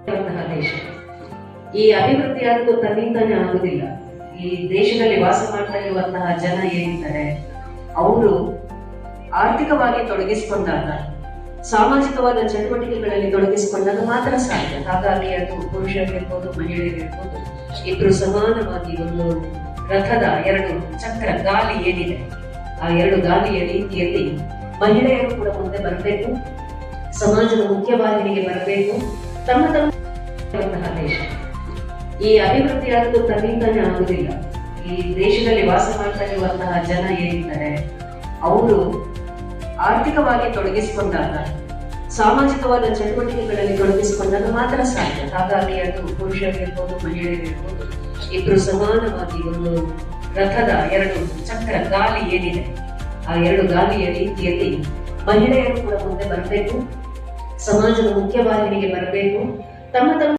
ದೇಶ. ಈ ಅಭಿವೃದ್ಧಿಯಾದರೂ ತನ್ನಿಂದಾನೇ ಆಗುದಿಲ್ಲ. ಈ ದೇಶದಲ್ಲಿ ವಾಸ ಮಾಡ್ತಾ ಇರುವಂತಹ ಜನ ಏನಿದ್ದಾರೆ ಅವರು ಆರ್ಥಿಕವಾಗಿ ತೊಡಗಿಸಿಕೊಂಡಾಗ, ಸಾಮಾಜಿಕವಾದ ಚಟುವಟಿಕೆಗಳಲ್ಲಿ ತೊಡಗಿಸಿಕೊಂಡಾಗ ಮಾತ್ರ ಸಾಧ್ಯ. ಹಾಗಾಗಿ ಅದು ಪುರುಷರಿರ್ಬೋದು, ಮಹಿಳೆಯರಿರ್ಬೋದು, ಇಬ್ರು ಸಮಾನವಾಗಿ ಒಂದು ರಥದ ಎರಡು ಚಕ್ರ ಗಾಲಿ ಏನಿದೆ, ಆ ಎರಡು ಗಾಲಿಯ ರೀತಿಯಲ್ಲಿ ಮಹಿಳೆಯರು ಕೂಡ ಮುಂದೆ ಬರಬೇಕು, ಸಮಾಜದ ಮುಖ್ಯವಾಹಿನಿಗೆ ಬರಬೇಕು. ತಮ್ಮ ದೇಶ. ಈ ಅಭಿವೃದ್ಧಿಯಾದರೂ ತನ್ನಿಂದಾನೇ ಆಗುದಿಲ್ಲ. ಈ ದೇಶದಲ್ಲಿ ವಾಸ ಮಾಡ್ತಾ ಇರುವಂತಹ ಜನ ಏನಿದ್ದಾರೆ ಅವರು ಆರ್ಥಿಕವಾಗಿ ತೊಡಗಿಸಿಕೊಂಡಾಗ, ಸಾಮಾಜಿಕವಾದ ಚಟುವಟಿಕೆಗಳಲ್ಲಿ ತೊಡಗಿಸಿಕೊಂಡಾಗ ಮಾತ್ರ ಸಾಧ್ಯ. ಹಾಗಾಗಿ ಅದು ಪುರುಷರಿರ್ಬೋದು, ಮಹಿಳೆಯರಿರ್ಬೋದು, ಇಬ್ರು ಸಮಾನವಾಗಿ ಒಂದು ರಥದ ಎರಡು ಚಕ್ರ ಗಾಲಿ ಏನಿದೆ, ಆ ಎರಡು ಗಾಲಿಯ ರೀತಿಯಲ್ಲಿ ಮಹಿಳೆಯರು ಕೂಡ ಮುಂದೆ ಬರಬೇಕು, ಸಮಾಜದ ಮುಖ್ಯವಾಹಿನಿಗೆ ಬರಬೇಕು. ತಮ್ಮ